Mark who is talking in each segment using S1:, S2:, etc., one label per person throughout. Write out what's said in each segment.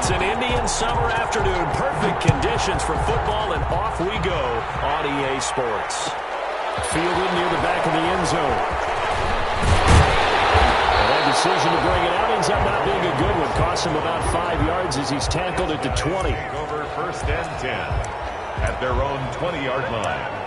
S1: It's an Indian summer afternoon. Perfect conditions for football, and off we go on EA Sports. Fielded near the back of the end zone. And that decision to bring it out ends up not being a good one. Costs him about 5 yards as he's tackled at the 20.
S2: Over 1st and 10 at their own 20-yard line.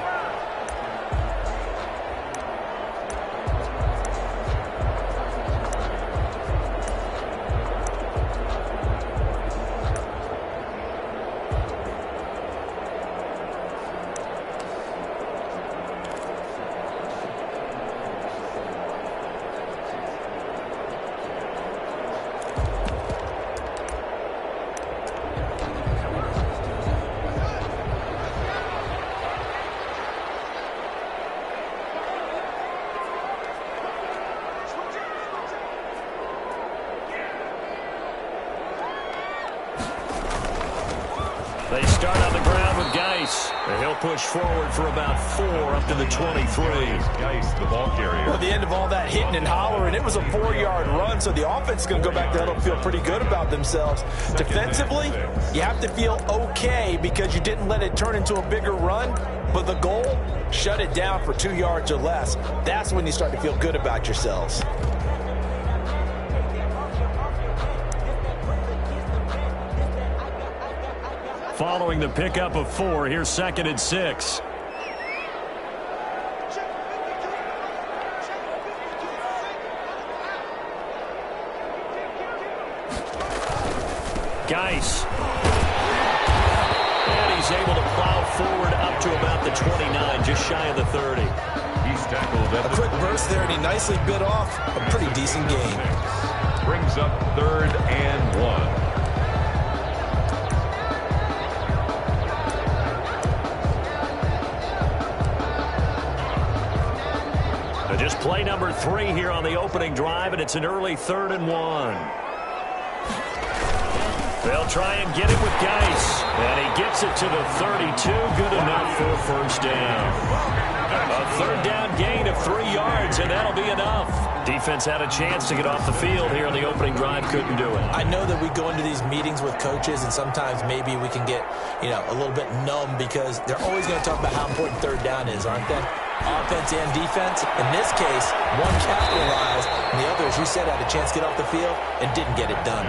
S1: They start on the ground with Geis. And he'll push forward for about 4 up to the 23.
S2: Geis, the ball carrier.
S3: Well, at the end of all that hitting and hollering, it was a 4-yard run, so the offense is going to go back there and feel pretty good about themselves. Defensively, you have to feel okay because you didn't let it turn into a bigger run, but the goal, shut it down for 2 yards or less. That's when you start to feel good about yourselves.
S1: Following the pickup of 4, here's 2nd and 6. Geis. And he's able to plow forward up to about the 29, just shy of the 30.
S2: He's tackled at
S3: a quick burst there, and he nicely bit off a pretty decent gain.
S2: Brings up 3rd and 1.
S1: Just play number 3 here on the opening drive, and it's an early 3rd and 1. They'll try and get it with Geis, and he gets it to the 32. Good enough for a first down. A 3rd down gain of 3 yards, and that'll be enough. Defense had a chance to get off the field here on the opening drive, couldn't do it.
S3: I know that we go into these meetings with coaches, and sometimes maybe we can get, a little bit numb because they're always going to talk about how important 3rd down is, aren't they? Offense and defense. In this case, one capitalized, and the other, as you said, had a chance to get off the field and didn't get it done.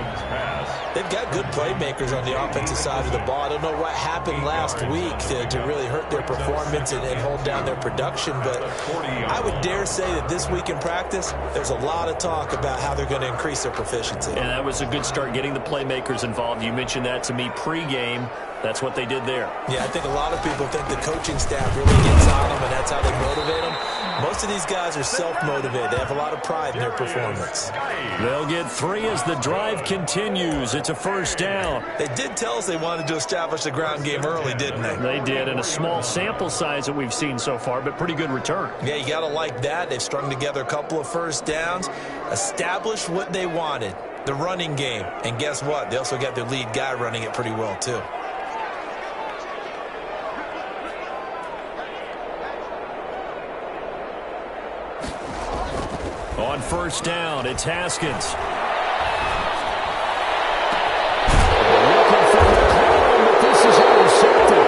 S3: They've got good playmakers on the offensive side of the ball. I don't know what happened last week to really hurt their performance and hold down their production, but I would dare say that this week in practice, there's a lot of talk about how they're going to increase their proficiency.
S1: And that was a good start getting the playmakers involved. You mentioned that to me pregame. That's what they did there.
S3: Yeah, I think a lot of people think the coaching staff really gets on them, and that's how they motivate them. Most of these guys are self-motivated. They have a lot of pride in their performance.
S1: They'll get 3 as the drive continues. It's a first down.
S3: They did tell us they wanted to establish the ground game early, didn't they?
S1: They did, and a small sample size that we've seen so far, but pretty good return.
S3: Yeah, you got to like that. They've strung together a couple of first downs, established what they wanted, the running game. And guess what? They also got their lead guy running it pretty well, too.
S1: On first down, it's Haskins. Looking for McClellan, but this is intercepted.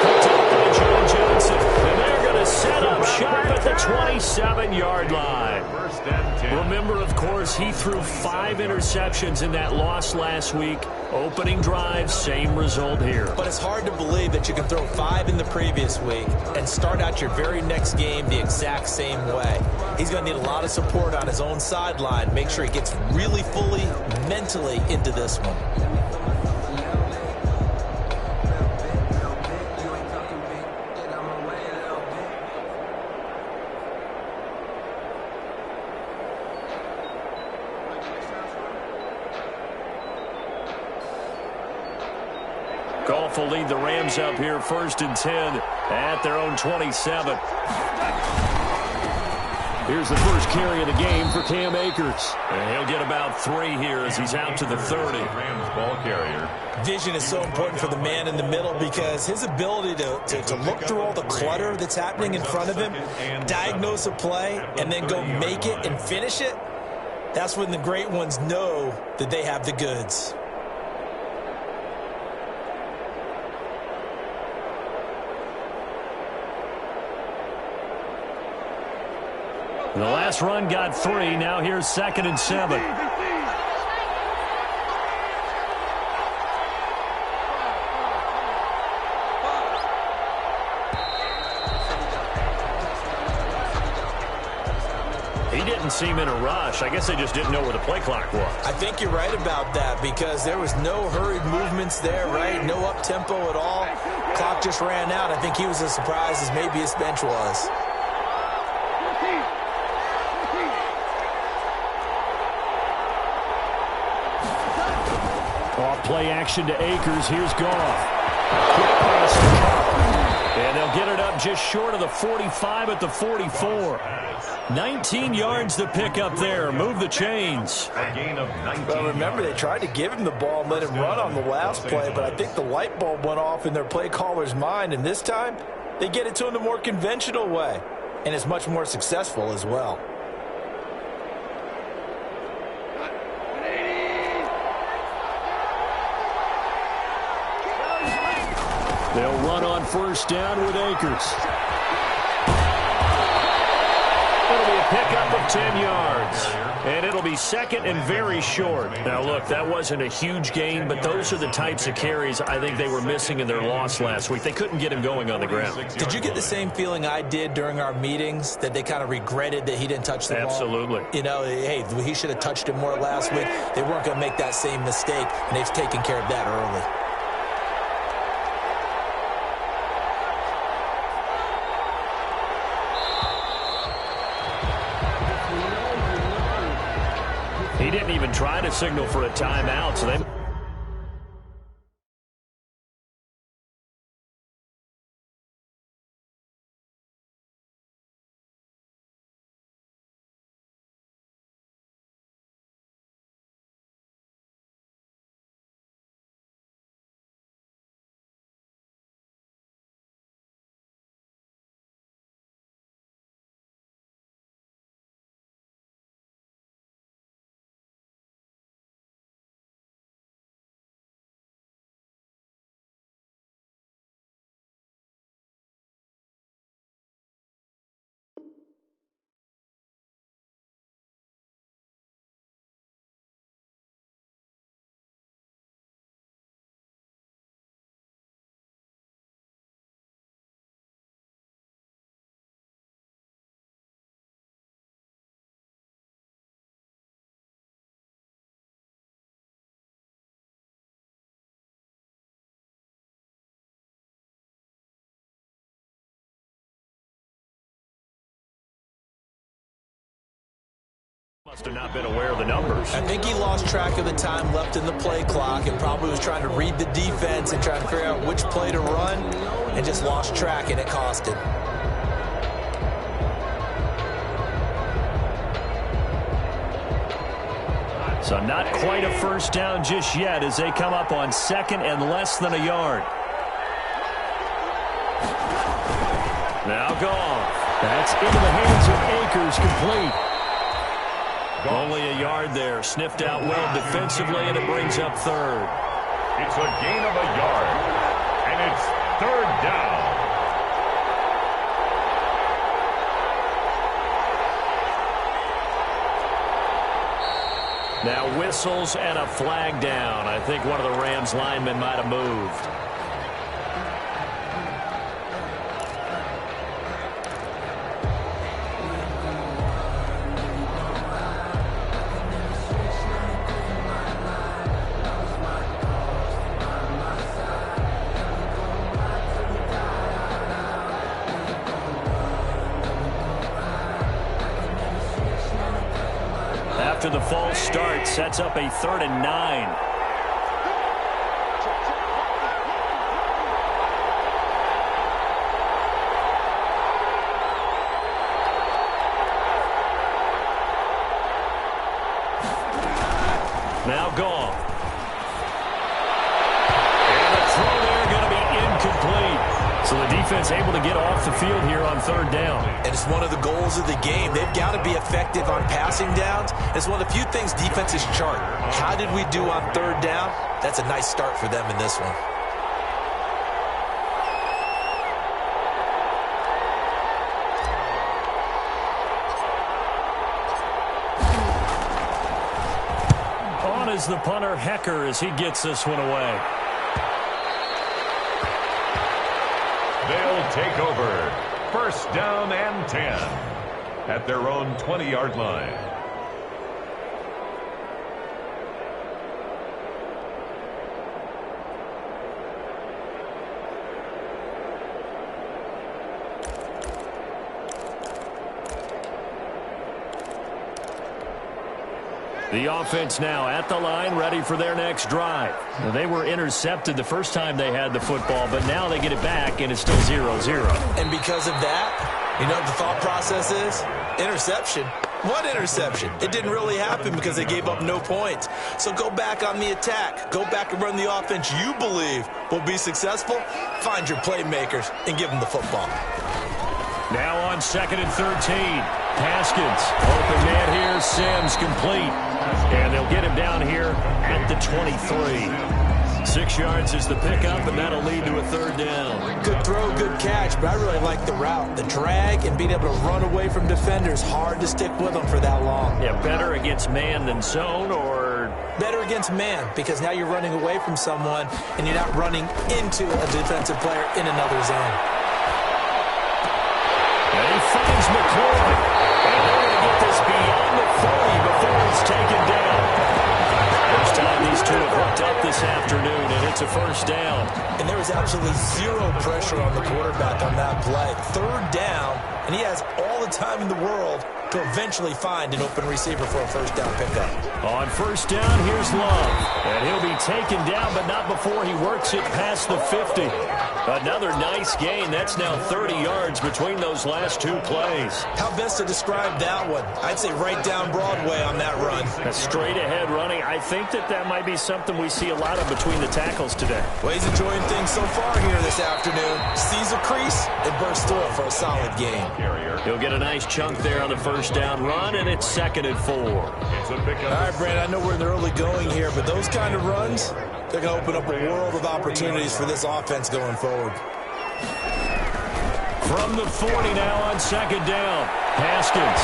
S1: Picked up by John Johnson. And they're going to set up shop at the 27-yard line.
S2: First and 10.
S1: Remember, of course, he threw 5 interceptions in that loss last week. Opening drive, same result here.
S3: But it's hard to believe that you can throw 5 in the previous week and start out your very next game the exact same way. He's going to need a lot of support on his own sideline. Make sure he gets really fully, mentally into this one.
S1: Goff will lead the Rams up here 1st and 10 at their own 27. Here's the first carry of the game for Cam Akers. And he'll get about 3 here as he's out to the 30.
S2: Rams ball carrier.
S3: Vision is so important for the man in the middle because his ability to look through all the clutter that's happening in front of him, diagnose a play, and then go make it and finish it, that's when the great ones know that they have the goods.
S1: The last run got 3. Now here's 2nd and 7. He didn't seem in a rush. I guess they just didn't know where the play clock was.
S3: I think you're right about that because there was no hurried movements there, right? No up-tempo at all. Clock just ran out. I think he was as surprised as maybe his bench was.
S1: Off play action to Akers. Here's Goff. Quick pass to Cup. And they'll get it up just short of the 45 at the 44. 19 yards to pick up there. Move the chains.
S2: A gain of 19.
S3: Well, remember, they tried to give him the ball and let him run on the last play, but I think the light bulb went off in their play caller's mind, and this time they get it to him the more conventional way, and it's much more successful as well.
S1: They'll run on 1st down with Akers. It'll be a pickup of 10 yards. And it'll be 2nd and very short. Now, look, that wasn't a huge gain, but those are the types of carries I think they were missing in their loss last week. They couldn't get him going on the ground.
S3: Did you get the same feeling I did during our meetings, that they kind of regretted that he didn't touch the ball?
S1: Absolutely.
S3: You know, hey, he should have touched it more last week. They weren't going to make that same mistake, and they've taken care of that early.
S1: He didn't even try to signal for a timeout, so they... Must have not been aware of the numbers.
S3: I think he lost track of the time left in the play clock and probably was trying to read the defense and trying to figure out which play to run and just lost track, and it cost him.
S1: So not quite a 1st down just yet as they come up on 2nd and less than a yard. Now Goff. That's into the hands of Akers, complete. Only a yard there. Sniffed out well defensively, and it brings up 3rd.
S2: It's a gain of a yard, and it's 3rd down.
S1: Now whistles and a flag down. I think one of the Rams linemen might have moved. After the false start, sets up a 3rd and 9. Now Goff. And the throw there going to be incomplete. So the defense able to get off the field here on 3rd down.
S3: And it's one of the goals of the game. They've got to be effective on passing downs. It's one of the few things defenses chart. How did we do on 3rd down? That's a nice start for them in this one.
S1: is the punter, Hecker, as he gets this one away.
S2: They'll take over. First down and 10 at their own 20-yard line.
S1: The offense now at the line, ready for their next drive. Now, they were intercepted the first time they had the football, but now they get it back, and it's still 0-0.
S3: And because of that, you know what the thought process is? Interception. What interception? It didn't really happen because they gave up no points. So go back on the attack. Go back and run the offense you believe will be successful. Find your playmakers and give them the football.
S1: Now on 2nd and 13. Haskins, open man here, Sims complete. And they'll get him down here at the 23. 6 yards is the pickup, and that'll lead to a 3rd down.
S3: Good throw, good catch, but I really like the route. The drag and being able to run away from defenders, hard to stick with them for that long.
S1: Yeah, better against man than zone, or?
S3: Better against man, because now you're running away from someone, and you're not running into a defensive player in another zone.
S1: And he finds McCoy. And they're going to get this beyond the 40 before it's taken down. First time these two have hooked up this afternoon, and it's a 1st down.
S3: And there was absolutely zero pressure on the quarterback on that play. 3rd down, and he has all the time in the world to eventually find an open receiver for a 1st down pickup.
S1: On 1st down, here's Love. And he'll be taken down, but not before he works it past the 50. Another nice gain. That's now 30 yards between those last 2 plays.
S3: How best to describe that one? I'd say right down Broadway on that run.
S1: A straight ahead running. I think that might be something we see a lot of between the tackles today.
S3: Well, he's enjoying things so far here this afternoon. Sees a crease and bursts through it for a solid gain.
S1: He'll get a nice chunk there on the 1st down run, and it's 2nd and 4.
S3: All right, Brandon, I know we're in the early going here, but those kind of runs, they're going to open up a world of opportunities for this offense going forward.
S1: From the 40 now on 2nd down. Haskins.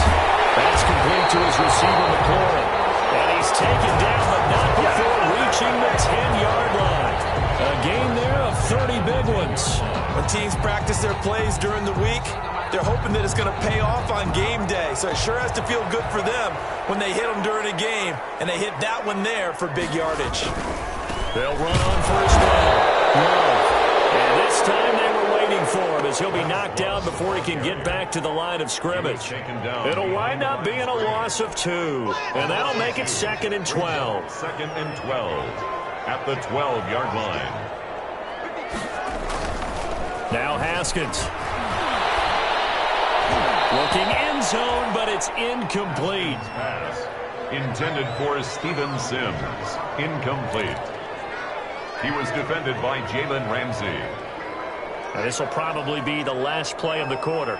S1: That's complete to his receiver, McCoy. And he's taken down, but not before reaching the 10-yard line. A gain there of 30 big ones.
S3: When teams practice their plays during the week, they're hoping that it's going to pay off on game day. So it sure has to feel good for them when they hit them during a game, and they hit that one there for big yardage.
S1: They'll run on 1st down. Love. And this time they were waiting for him as he'll be knocked down before he can get back to the line of scrimmage. It'll wind up being a loss of 2. And that'll make it 2nd and 12.
S2: 2nd and 12 at the 12-yard line.
S1: Now Haskins. Looking end zone, but it's incomplete.
S2: Pass intended for Steven Sims. Incomplete. He was defended by Jalen Ramsey.
S1: And this will probably be the last play of the quarter.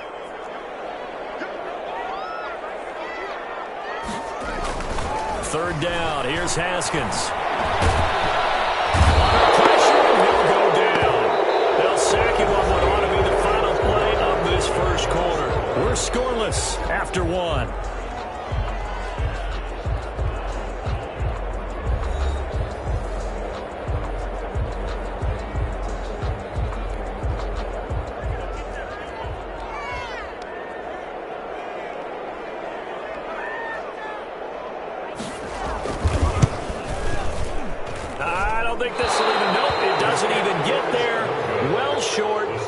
S1: Third down. Here's Haskins. Under pressure, and he'll go down. They'll sack him on what ought to be the final play of this first quarter. We're scoreless after 1.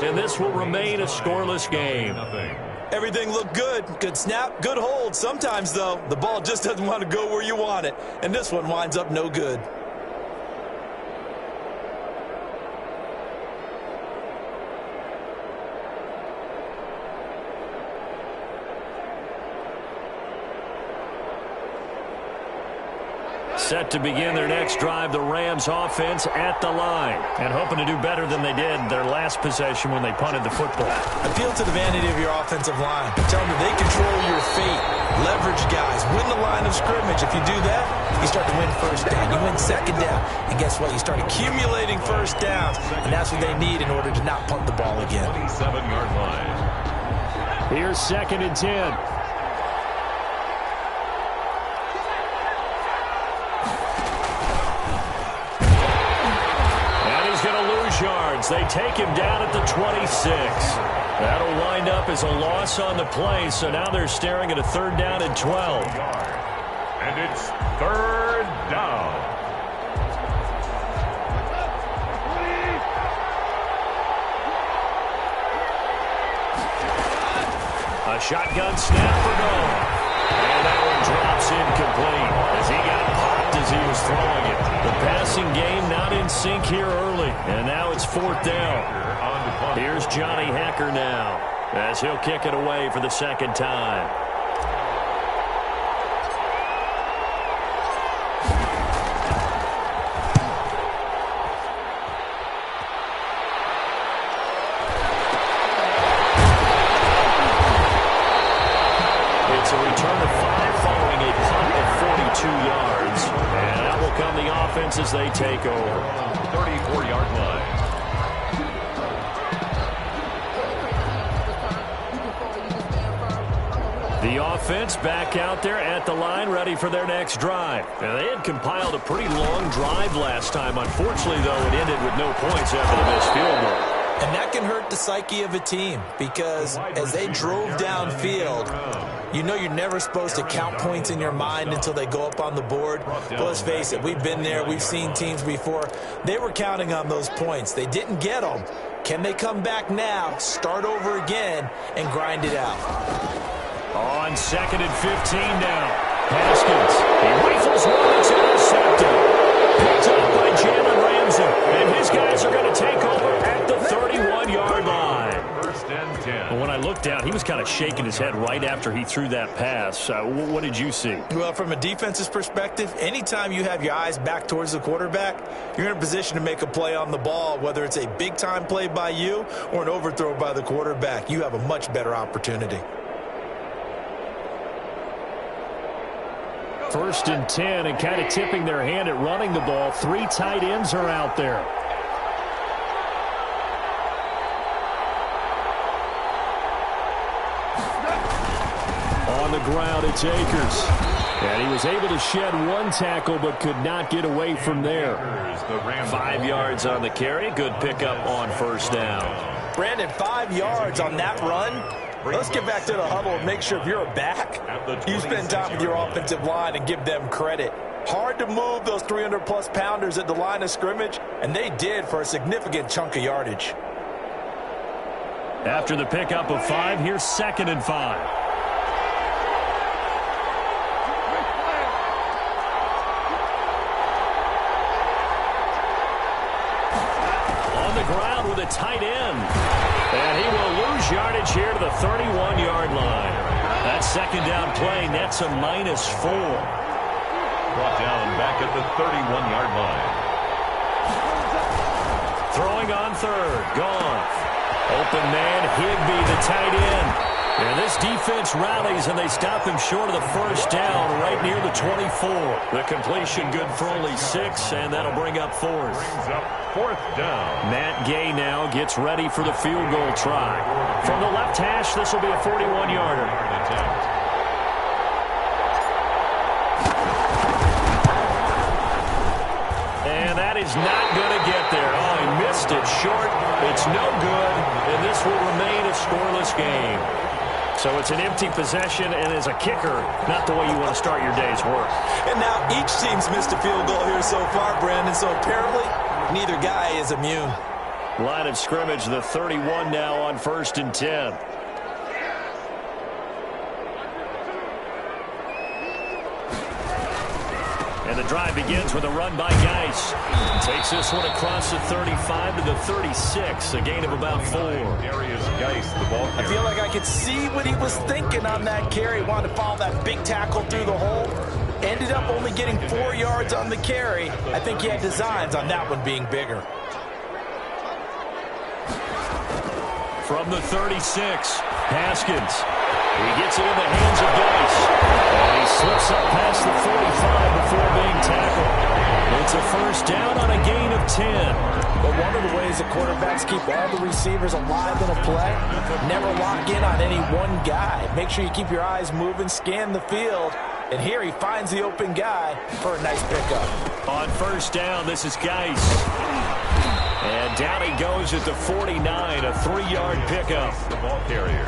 S1: And this will remain a scoreless game.
S3: Everything looked good. Good snap, good hold. Sometimes, though, the ball just doesn't want to go where you want it. And this one winds up no good.
S1: Set to begin their next drive, the Rams offense at the line. And hoping to do better than they did their last possession when they punted the football.
S3: Appeal to the vanity of your offensive line. Tell them that they control your fate. Leverage guys. Win the line of scrimmage. If you do that, you start to win first down. You win second down. And guess what? You start accumulating first downs. And that's what they need in order to not punt the ball again.
S2: 27-yard line.
S1: Here's 2nd and 10. yards. They take him down at the 26. That'll wind up as a loss on the play, so now they're staring at a 3rd down and 12.
S2: And it's 3rd down.
S1: A shotgun snap for goal. And that one drops incomplete as he got popped as he was throwing it. The passing game not in sync here early. And now it's 4th down. Here's Johnny Hecker now as he'll kick it away for the 2nd time. It's a return of 5 following a punt of 42 yards. And out will come the offense as they take over.
S2: 34-yard line.
S1: The offense back out there at the line, ready for their next drive. Now, they had compiled a pretty long drive last time. Unfortunately, though, it ended with no points after the missed field goal.
S3: And that can hurt the psyche of a team because as they drove downfield, you know you're never supposed to count points in your mind until they go up on the board. But let's face it, we've been there. We've seen teams before. They were counting on those points. They didn't get them. Can they come back now, start over again, and grind it out?
S1: On 2nd and 15 now. Haskins. He rifles one that's intercepted. Picked up by Jalen Ramsey. And his guys are going to take over at the 31-yard line.
S2: 1st and 10.
S1: When I looked down, he was kind of shaking his head right after he threw that pass. What did you see?
S3: Well, from a defense's perspective, anytime you have your eyes back towards the quarterback, you're in a position to make a play on the ball, whether it's a big-time play by you or an overthrow by the quarterback. You have a much better opportunity.
S1: 1st and 10, and kind of tipping their hand at running the ball. 3 tight ends are out there. On the ground, it's Akers. And he was able to shed 1 tackle, but could not get away from there. 5 yards on the carry. Good pickup on 1st down.
S3: Brandon, 5 yards on that run. Let's get back to the huddle and make sure if you're a back, you spend time with your offensive line and give them credit. Hard to move those 300-plus pounders at the line of scrimmage, and they did for a significant chunk of yardage.
S1: After the pickup of 5, here's 2nd and 5. On the ground with a tight end. And he will lose yardage here to the 31-yard line. That 2nd down play nets a -4.
S2: Brought down back at the 31-yard line.
S1: Throwing on 3rd. Gone. Open man, Higbee, the tight end. And this defense rallies, and they stop him short of the 1st down right near the 24. The completion good for only 6, and that'll bring up 4th.
S2: Brings up 4th down.
S1: Matt Gay now gets ready for the field goal try. From the left hash, this will be a 41-yarder. And that is not going to get there. Oh, he missed it short. It's no good, and this will remain a scoreless game. So it's an empty possession, and as a kicker, not the way you want to start your day's work.
S3: And now each team's missed a field goal here so far, Brandon, so apparently neither guy is immune.
S1: Line of scrimmage, the 31 now on 1st and 10. And the drive begins with a run by Geis. Takes this one across the 35 to the 36, a gain of about 4.
S2: Darius Geis, the ball carrier.
S3: I feel like I could see what he was thinking on that carry. Wanted to follow that big tackle through the hole. Ended up only getting 4 yards on the carry. I think he had designs on that one being bigger.
S1: From the 36, Haskins. He gets it in the hands of Geis. And he slips up past the 45 before being tackled. It's a 1st down on a gain of 10.
S3: But one of the ways the quarterbacks keep all the receivers alive in a play, never lock in on any one guy. Make sure you keep your eyes moving, scan the field. And here he finds the open guy for a nice pickup.
S1: On 1st down, this is Geis. And down he goes at the 49, a 3-yard pickup.
S2: The ball carrier.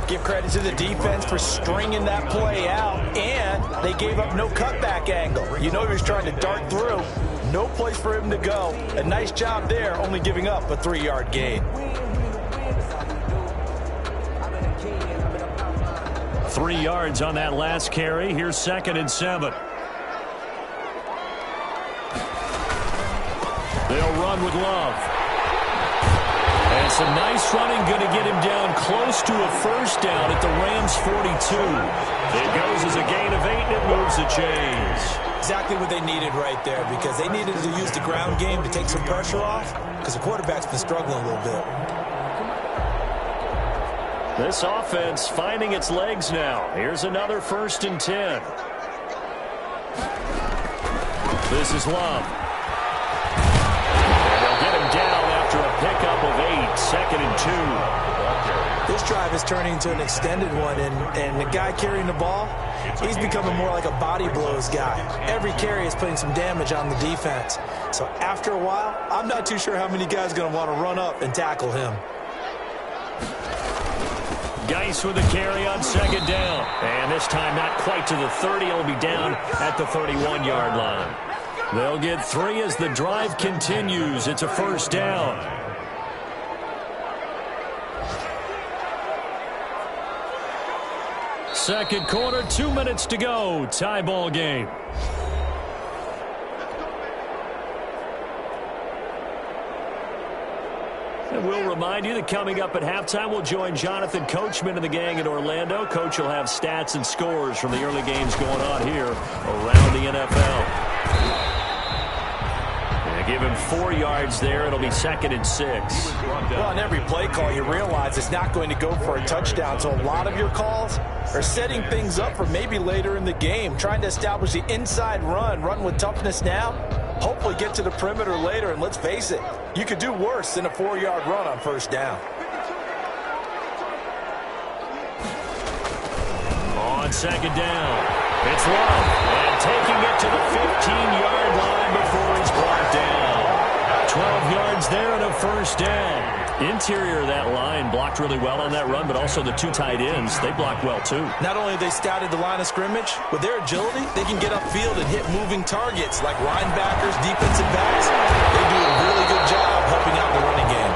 S3: Give credit to the defense for stringing that play out, and they gave up no cutback angle. You know he was trying to dart through. No place for him to go. A nice job there, only giving up a 3-yard gain.
S1: 3 yards on that last carry. Here's 2nd and 7. They'll run with Love. And some nice running, going to get him down close to a first down at the Rams' 42. It goes as a gain of 8, and it moves the chains.
S3: Exactly what they needed right there, because they needed to use the ground game to take some pressure off, because the quarterback's been struggling a little bit.
S1: This offense finding its legs now. Here's another 1st and 10. This is Love. And they'll get him down after a pickup of 8, 2nd and 2.
S3: This drive is turning into an extended one, and the guy carrying the ball, he's becoming more like a body blows guy. Every carry is putting some damage on the defense. So after a while, I'm not too sure how many guys are going to want to run up and tackle him.
S1: Geis with a carry on 2nd down. And this time not quite to the 30. He'll be down at the 31-yard line. They'll get 3 as the drive continues. It's a 1st down. Second quarter, 2 minutes to go. Tie ball game. And we'll remind you that coming up at halftime, we'll join Jonathan Coachman and the gang in Orlando. Coach will have stats and scores from the early games going on here around the NFL. And give him 4 yards there. It'll be 2nd and 6.
S3: Well, on every play call, you realize it's not going to go for a touchdown. So a lot of your calls are setting things up for maybe later in the game, trying to establish the inside run with toughness now. Hopefully get to the perimeter later, and let's face it, you could do worse than a 4-yard run on 1st down.
S1: On 2nd down, it's Love, and taking it to the 15-yard line before he's brought down. 12 yards there and a 1st down. Interior of that line blocked really well on that run, but also the 2 tight ends, they blocked well too. Not only have they scouted the line of scrimmage, with their agility, they can get upfield and hit moving targets like linebackers, defensive backs. They do a really good job helping out the running game.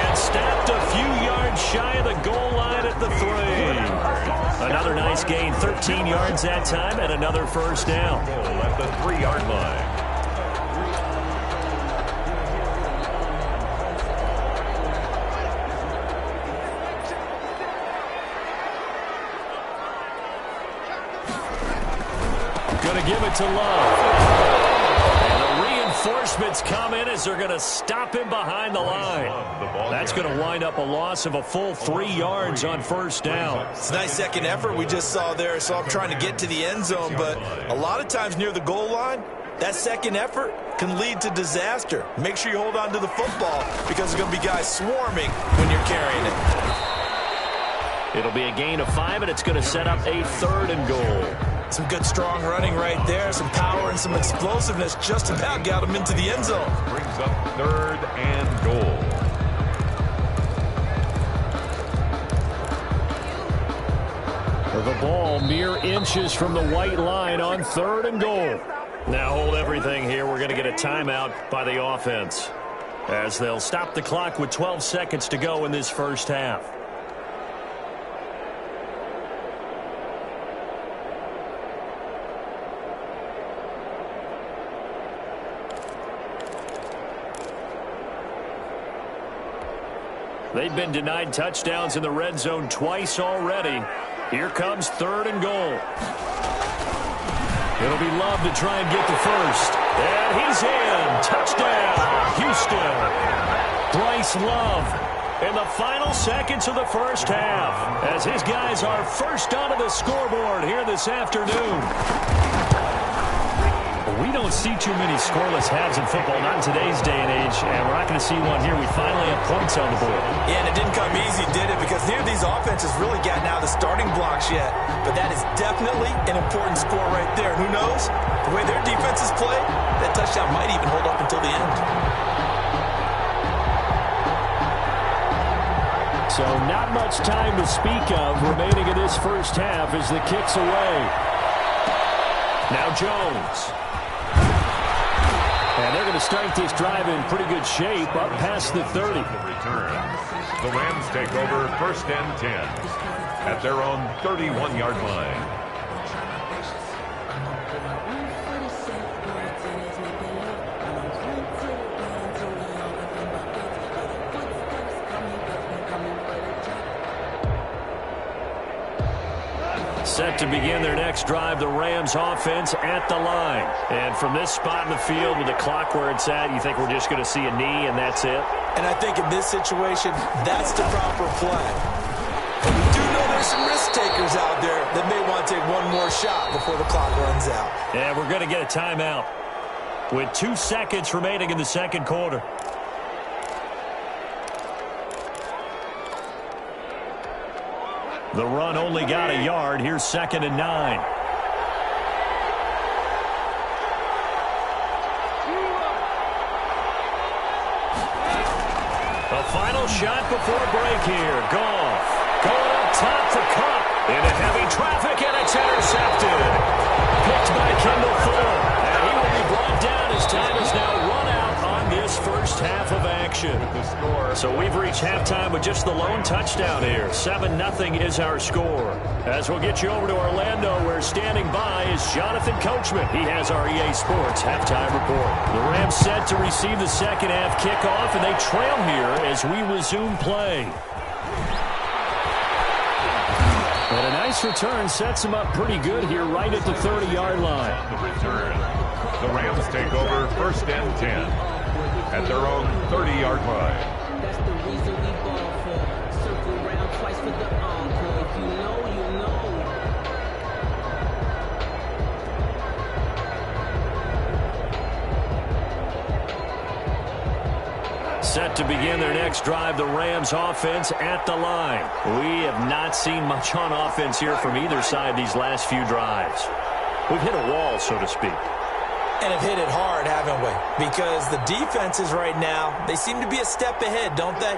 S1: And snapped a few yards shy of the goal line at the 3. Another nice gain, 13 yards that time, and another 1st down.
S2: At the 3-yard line.
S1: Going to give it to Love. And the reinforcements come in as they're going to stop him behind the line. That's going to wind up a loss of a full 3 yards on 1st down.
S3: It's a nice second effort we just saw there. So I'm trying to get to the end zone, but a lot of times near the goal line, that second effort can lead to disaster. Make sure you hold on to the football because there's going to be guys swarming when you're carrying it.
S1: It'll be a gain of 5, and it's going to set up a 3rd and goal.
S3: Some good, strong running right there. Some power and some explosiveness just about got him into the end zone.
S2: Brings up 3rd and goal.
S1: The ball mere inches from the white line on 3rd and goal. Now hold everything here. We're going to get a timeout by the offense, as they'll stop the clock with 12 seconds to go in this 1st half. They've been denied touchdowns in the red zone twice already. Here comes 3rd and goal. It'll be Love to try and get the 1st. And he's in. Touchdown, Houston. Bryce Love in the final seconds of the 1st half, as his guys are first onto the scoreboard here this afternoon. We don't see too many scoreless halves in football, not in today's day and age, and we're not going to see one here. We finally have points on the board.
S3: Yeah, and it didn't come easy, did it? Because neither of these offenses really gotten out of the starting blocks yet. But that is definitely an important score right there. And who knows? The way their defenses play, that touchdown might even hold up until the end.
S1: So not much time to speak of remaining in this first half as the kick's away. Now Jones. And they're going to start this drive in pretty good shape up past the 30.
S2: The Rams take over 1st and 10 at their own 31-yard line.
S1: Set to begin their next drive, the Rams offense at the line. And from this spot in the field with the clock where it's at, you think we're just going to see a knee and that's it?
S3: And I think in this situation, that's the proper play. And we do know there's some risk takers out there that may want to take one more shot before the clock runs out.
S1: And we're going to get a timeout with 2 seconds remaining in the second quarter. The run only got a yard. Here's 2nd and 9. A final shot before break here. Goff going up top for Cup. Into heavy traffic, and it's intercepted. Picked by Kendall Fuller. And he will be brought down as time is now run out on this first half of action. So we've reached halftime with just the lone touchdown here. 7-0 is our score. As we'll get you over to Orlando, where standing by is Jonathan Coachman. He has our EA Sports halftime report. The Rams set to receive the second half kickoff, and they trail here as we resume play. And a nice return sets them up pretty good here right at the 30-yard line.
S2: The return. The Rams take over 1st and 10 at their own 30-yard line.
S4: That's the reason we ball for. Circle around twice for the encore. If you know, you know.
S1: Set to begin their next drive, the Rams offense at the line. We have not seen much on offense here from either side these last few drives. We've hit a wall, so to speak.
S3: And have hit it hard, haven't we? Because the defenses right now, they seem to be a step ahead, don't they?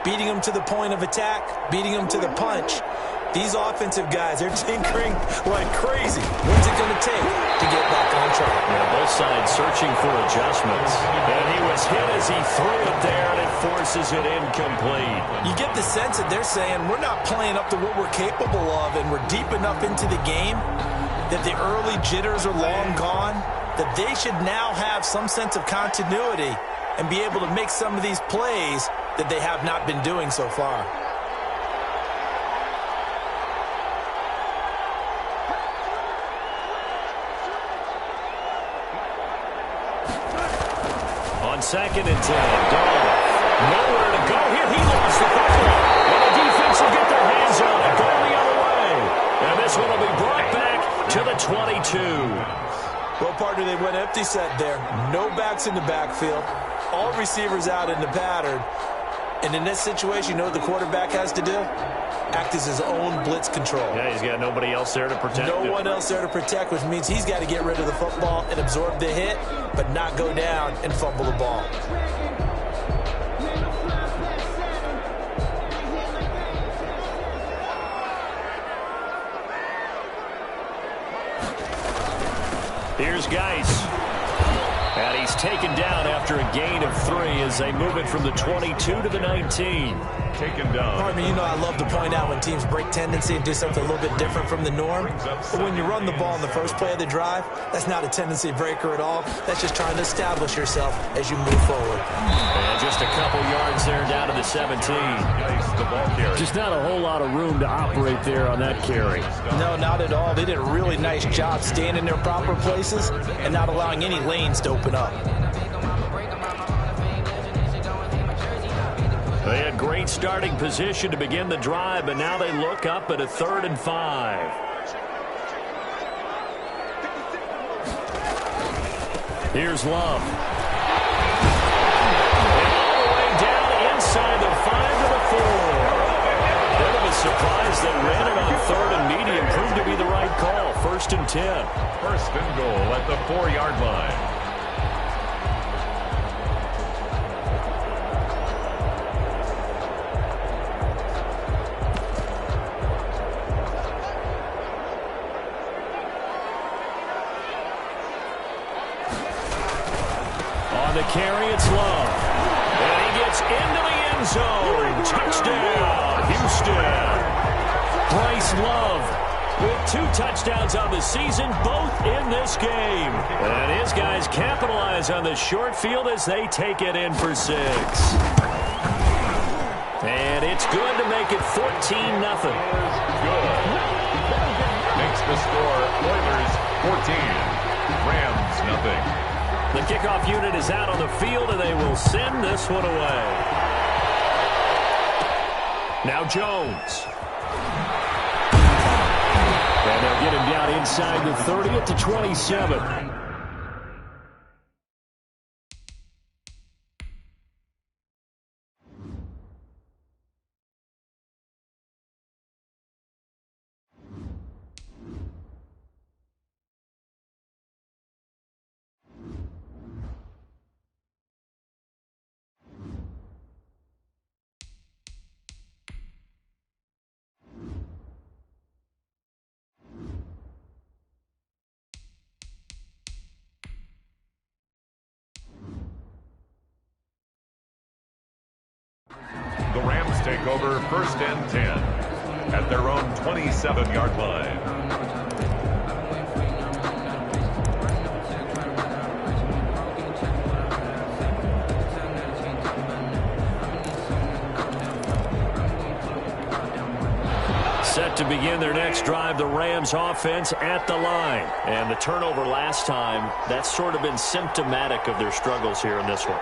S3: Beating them to the point of attack, beating them to the punch. These offensive guys, they're tinkering like crazy. What's it going to take to get back on track?
S1: Yeah, both sides searching for adjustments. And he was hit as he threw it there, and it forces it incomplete.
S3: You get the sense that they're saying we're not playing up to what we're capable of, and we're deep enough into the game that the early jitters are long gone, that they should now have some sense of continuity and be able to make some of these plays that they have not been doing so far.
S1: On 2nd and 10, Goff. Nowhere to go here. He lost the football. And the defense will get their hands on it. Going the other way. And this one will be brought back to the 22.
S3: Well, partner, they went empty set there. No backs in the backfield. All receivers out in the pattern. And in this situation, you know what the quarterback has to do? Act as his own blitz control.
S1: Yeah, he's got nobody else there to protect him.
S3: No one else there to protect, which means he's got to get rid of the football and absorb the hit, but not go down and fumble the ball.
S1: Here's Geis. And he's taken down after a gain of 3 as they move it from the 22 to the 19.
S2: Taken down.
S3: Pardon me, you know I love to point out when teams break tendency and do something a little bit different from the norm. But when you run the ball in the first play of the drive, that's not a tendency breaker at all. That's just trying to establish yourself as you move forward.
S1: And just a couple yards there down to the 17.
S2: The ball carry.
S1: Just not a whole lot of room to operate there on that carry.
S3: No, not at all. They did a really nice job staying in their proper places and not allowing any lanes to open up.
S1: They had great starting position to begin the drive, but now they look up at a 3rd and 5. Here's Love. And all the way down inside the 5 to the 4. Bit of a surprise they ran it on 3rd and medium. Proved to be the right call. 1st and 10.
S2: 1st and goal at the 4-yard line.
S1: On the carry, it's Love. And he gets into the end zone. Touchdown, Houston. Bryce Love with 2 touchdowns on the season, both in this game. And his guys capitalize on the short field as they take it in for 6. And it's good to make it 14-0.
S2: Good. Makes the score Oilers 14, Rams nothing.
S1: The kickoff unit is out on the field, and they will send this one away. Now Jones. And they'll get him down inside the 30 at the 27.
S2: The Rams take over 1st and 10 at their own 27-yard line.
S1: Set to begin their next drive, the Rams offense at the line. And the turnover last time, that's sort of been symptomatic of their struggles here in this one.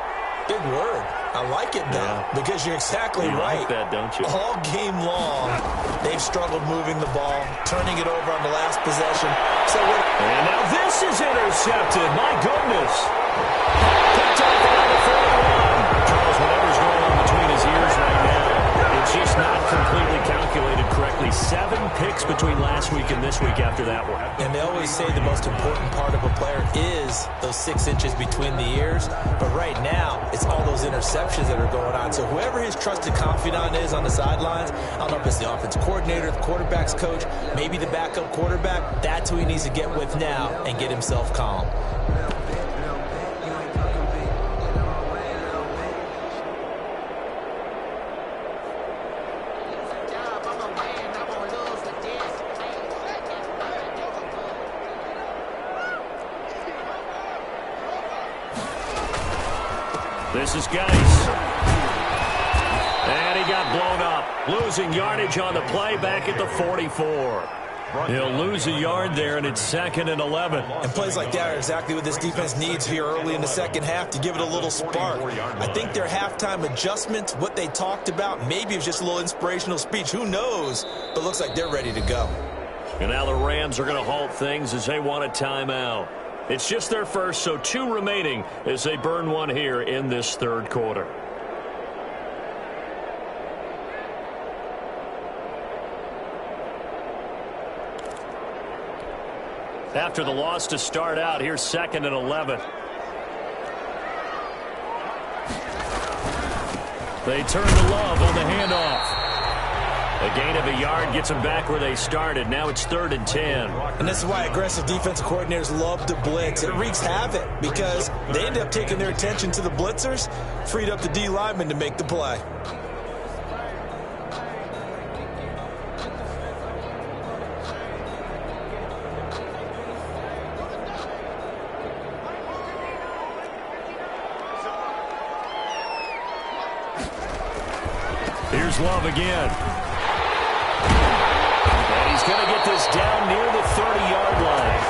S3: Big word. I like it, though, because you're exactly right.
S1: You like that, don't you?
S3: All game long, they've struggled moving the ball, turning it over on the last possession.
S1: And now this is intercepted. My goodness. Picked up around the 41. Charles, whatever's going on between his ears right now, it's just not completely calculated correctly. 7 picks between last week and this week after that one.
S3: And they always say the most important part of a player is those 6 inches between the ears. But right now, it's all those interceptions that are going on. So whoever his trusted confidant is on the sidelines, I don't know if it's the offense coordinator, the quarterback's coach, maybe the backup quarterback, that's who he needs to get with now and get himself calm.
S1: This is Geis. And he got blown up. Losing yardage on the play back at the 44. He'll lose a yard there, and it's 2nd and 11.
S3: And plays like that are exactly what this defense needs here early in the second half to give it a little spark. I think their halftime adjustment, what they talked about, maybe it was just a little inspirational speech. Who knows? But looks like they're ready to go.
S1: And now the Rams are going to halt things as they want a timeout. It's just their first, so 2 remaining as they burn one here in this 3rd quarter. After the loss to start out, here's 2nd and 11. They turn to Love on the handoff. A gain of a yard gets them back where they started. Now it's 3rd and 10.
S3: And this is why aggressive defensive coordinators love to blitz. It wreaks havoc because they end up taking their attention to the blitzers, freed up the D lineman to make the play.
S1: Here's Love again. And he's going to get this down near the 30-yard line.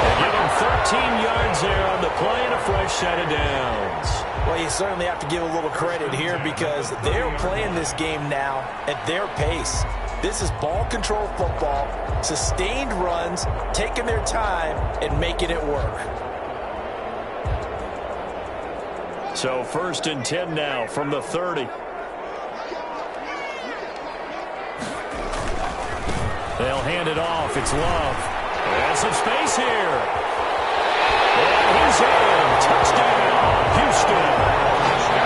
S1: They give him 13 yards there on the play and a fresh set of downs.
S3: Well, you certainly have to give a little credit here because they're playing this game now at their pace. This is ball control football, sustained runs, taking their time, and making it work.
S1: So 1st and 10 now from the 30. They'll hand it off. It's Love. There's some space here. And he's in. Touchdown, Houston.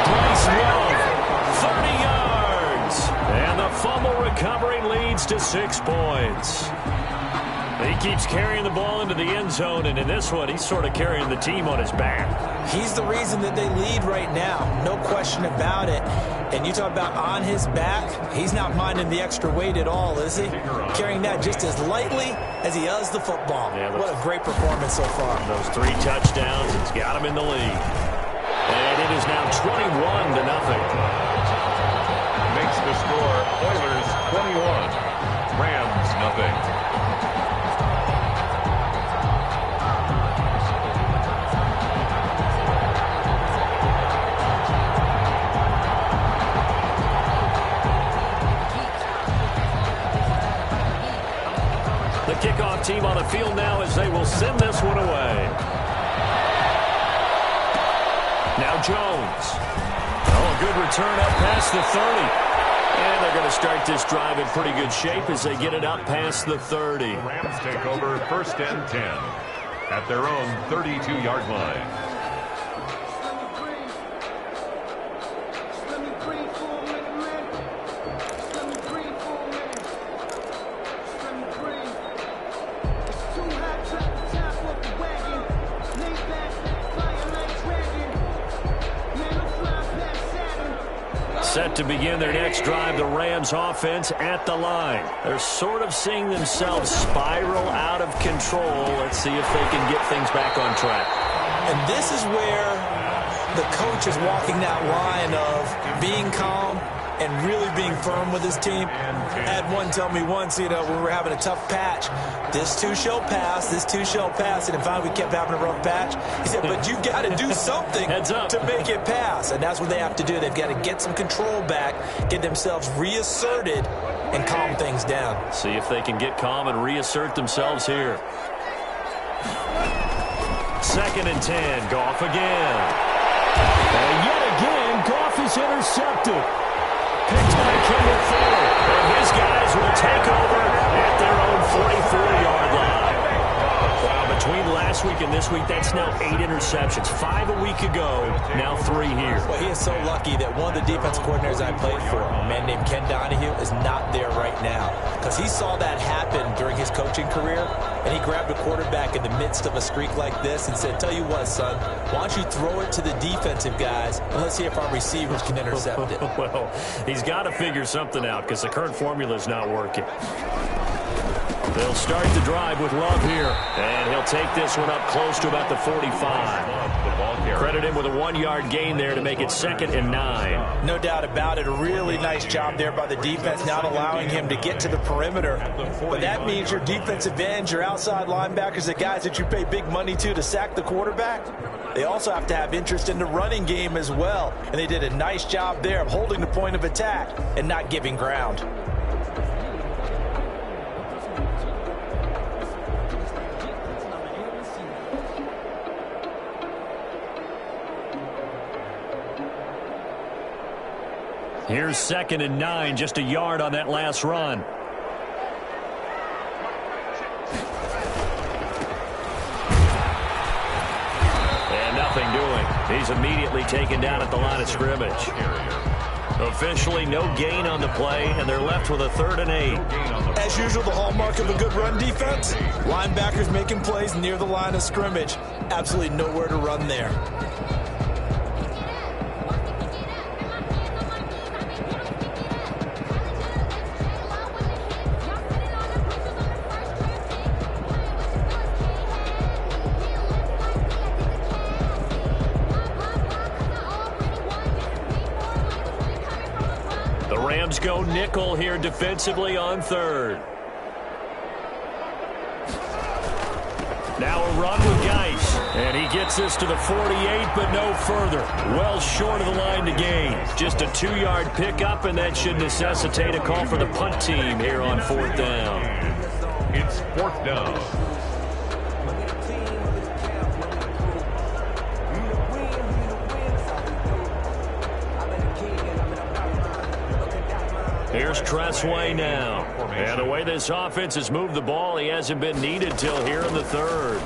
S1: Bryce Love, 30 yards. And the fumble recovery leads to 6 points. He keeps carrying the ball into the end zone, and in this one, he's sort of carrying the team on his back.
S3: He's the reason that they lead right now. No question about it. And you talk about on his back, he's not minding the extra weight at all, is he? Carrying that just as lightly as he does the football.
S1: Yeah,
S3: what a great performance so far.
S1: Those 3 touchdowns, it's got him in the lead. And it is now 21-0.
S2: Makes the score Oilers 21, Rams nothing.
S1: The kickoff team on the field now as they will send this one away. Now Jones. Oh, a good return up past the 30. And they're going to start this drive in pretty good shape as they get it up past the 30.
S2: The Rams take over 1st and 10 at their own 32-yard line.
S1: Set to begin their next drive, the Rams offense at the line. They're sort of seeing themselves spiral out of control. Let's see if they can get things back on track.
S3: And this is where the coach is walking that line of being calm and really being firm with his team. I had one tell me once, when we were having a tough patch, this too shall pass, this too shall pass. And finally we kept having a rough patch. He said, but you got to do something to make it pass. And that's what they have to do. They've got to get some control back, get themselves reasserted, and calm things down.
S1: See if they can get calm and reassert themselves here. 2nd and 10, Goff again. And yet again, Goff is intercepted. Picked by Kendall Fuller. And his guys will take over at their own 44-yard line. Wow, between last week and this week, that's now 8 interceptions. 5 a week ago, now 3 here.
S3: Well, he is so lucky that one of the defense coordinators I played for, a man named Ken Donahue, is not there right now. Because he saw that happen during his coaching career, and he grabbed a quarterback in the midst of a streak like this and said, tell you what, son, why don't you throw it to the defensive guys, and let's see if our receivers can intercept it.
S1: Well, he's got to figure something out because the current formula is not working. They'll start the drive with Love here. And he'll take this one up close to about the 45. Credit him with a 1-yard gain there to make it 2nd and 9.
S3: No doubt about it. A really nice job there by the defense, not allowing him to get to the perimeter. But that means your defensive ends, your outside linebackers, the guys that you pay big money to sack the quarterback, they also have to have interest in the running game as well. And they did a nice job there of holding the point of attack and not giving ground.
S1: Here's 2nd and 9, just a yard on that last run. And nothing doing. He's immediately taken down at the line of scrimmage. Officially no gain on the play, and they're left with a 3rd and 8.
S3: As usual, the hallmark of a good run defense, linebackers making plays near the line of scrimmage. Absolutely nowhere to run there.
S1: Rams go nickel here defensively on 3rd. Now a run with Geis. And he gets this to the 48, but no further. Well short of the line to gain. Just a 2-yard pickup, and that should necessitate a call for the punt team here on 4th down.
S2: It's 4th down.
S1: Here's Tressway now. And the way this offense has moved the ball, he hasn't been needed till here in the 3rd.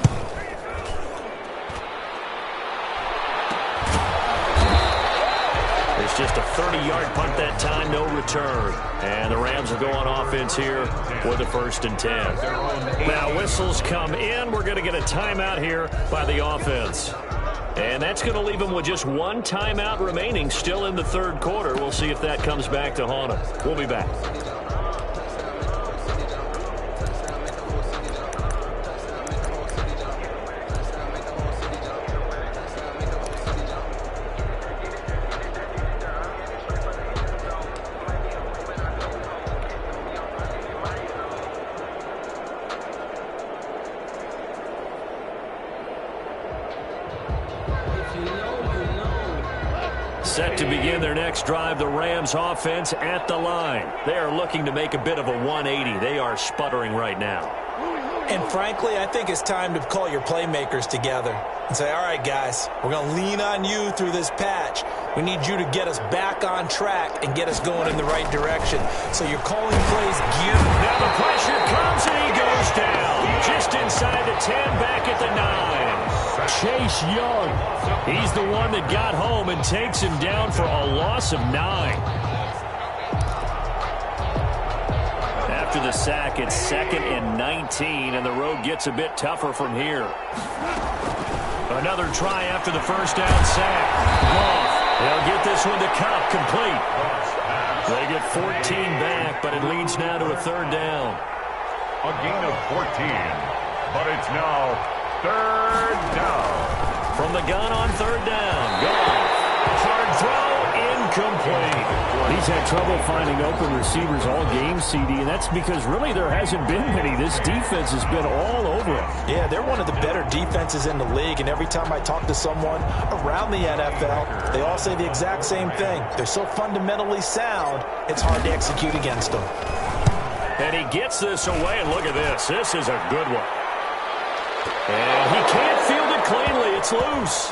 S1: There's just a 30-yard punt that time, no return. And the Rams will go on offense here with the 1st and 10. Now, whistles come in. We're going to get a timeout here by the offense. And that's going to leave them with just one timeout remaining still in the 3rd quarter. We'll see if that comes back to haunt them. We'll be back. Set to begin their next drive, the Rams offense at the line. They are looking to make a bit of a 180. They are sputtering right now.
S3: And frankly, I think it's time to call your playmakers together and say, all right, guys, we're going to lean on you through this patch. We need you to get us back on track and get us going in the right direction. So you're calling plays geared.
S1: Now the pressure comes and he goes down. Just inside the 10, back at the 9. Chase Young. He's the one that got home and takes him down for a loss of 9. After the sack, it's 2nd and 19, and the road gets a bit tougher from here. Another try after the 1st down sack. Goff. They'll get this one to Cup, complete. They get 14 back, but it leads now to a 3rd down.
S2: A gain of 14, but it's now 3rd down.
S1: From the gun on 3rd down. Goff. Hard throw, incomplete.
S5: He's had trouble finding open receivers all game, CD, and that's because really there hasn't been many. This defense has been all over him.
S3: Yeah, they're one of the better defenses in the league, and every time I talk to someone around the NFL, they all say the exact same thing. They're so fundamentally sound, it's hard to execute against them.
S1: And he gets this away, and look at this. This is a good one. And he can't field it cleanly. It's loose.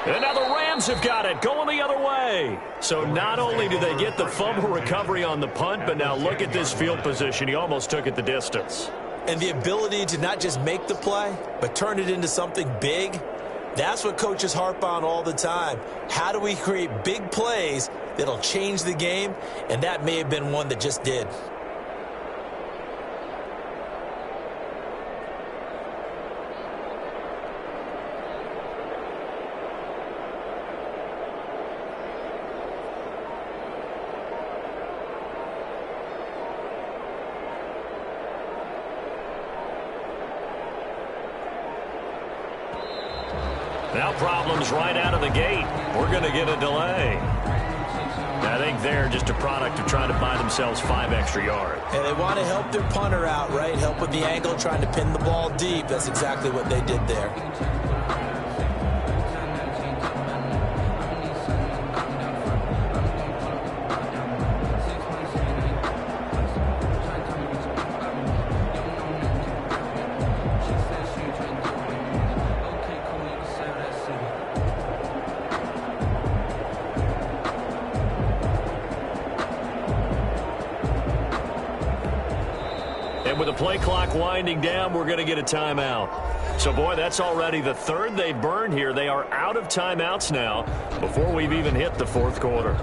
S1: And now the Rams have got it, going the other way. So not only do they get the fumble recovery on the punt, but now look at this field position. He almost took it the distance.
S3: And the ability to not just make the play, but turn it into something big, that's what coaches harp on all the time. How do we create big plays that'll change the game? And that may have been one that just did.
S1: Now problems right out of the gate. We're going to get a delay. I think they're just a product of trying to buy themselves 5 extra yards.
S3: And they want to help their punter out, right? Help with the angle, trying to pin the ball deep. That's exactly what they did there.
S1: And with the play clock winding down, we're going to get a timeout. So, boy, that's already the 3rd they burned here. They are out of timeouts now before we've even hit the 4th quarter.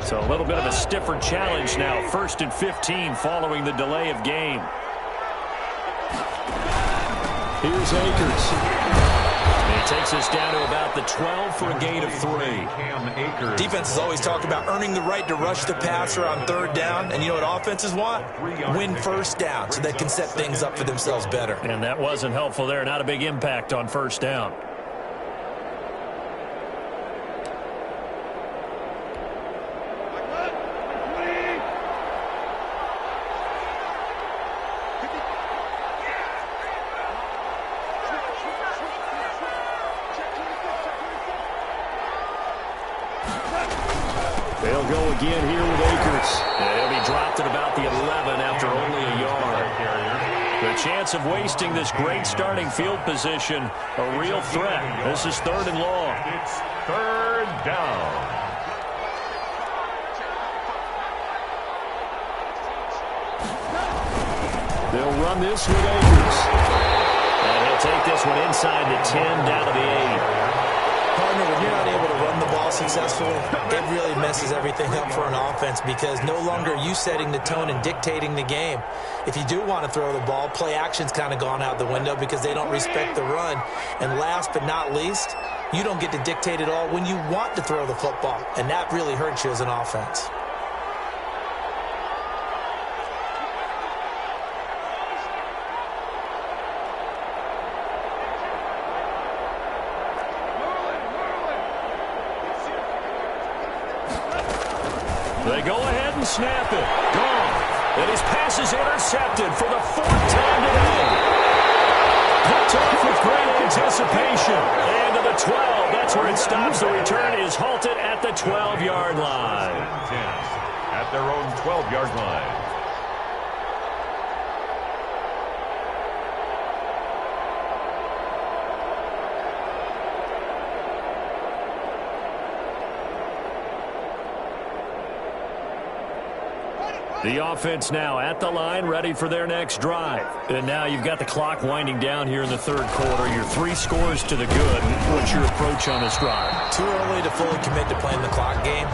S1: So a little bit of a stiffer challenge now. 1st and 15 following the delay of game.
S5: Here's Akers.
S1: And he takes us down to about the 12 for a gain of 3.
S3: Defenses always talk about earning the right to rush the passer on 3rd down. And you know what offenses want? Win 1st down so they can set things up for themselves better.
S1: And that wasn't helpful there. Not a big impact on 1st down.
S5: They'll go again here with Akers.
S1: And he'll be dropped at about the 11 after only a yard. The chance chance of wasting this great starting field position. A real threat. This is 3rd and long.
S2: It's 3rd down.
S5: They'll run this with Akers.
S1: And he'll take this one inside the 10, down to the 8.
S3: Partner, when you're not able to run the ball successfully, it really messes everything up for an offense because no longer are you setting the tone and dictating the game. If you do want to throw the ball, play action's kind of gone out the window because they don't respect the run. And last but not least, you don't get to dictate it all when you want to throw the football, and that really hurts you as an offense.
S1: They go ahead and snap it. Gone. And his pass is intercepted for the 4th time today. Picked off with great anticipation. And to the 12. That's where it stops. The return is halted at the 12-yard line.
S2: At their own 12-yard line.
S1: The offense now at the line, ready for their next drive. And now you've got the clock winding down here in the 3rd quarter. Your 3 scores to the good. What's your approach on this drive?
S3: Too early to fully commit to playing the clock game.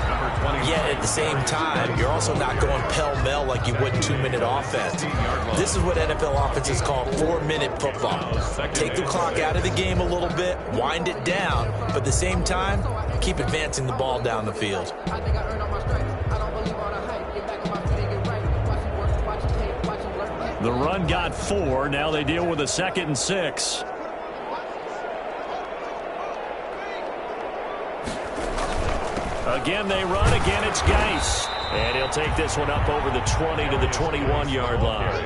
S3: Yet at the same time, you're also not going pell-mell like you would 2-minute offense. This is what NFL offenses call 4-minute football. Take the clock out of the game a little bit, wind it down, but at the same time, keep advancing the ball down the field.
S1: The run got 4. Now they deal with a 2nd and 6. Again, they run. Again, it's Geis. And he'll take this one up over the 20 to the 21-yard line.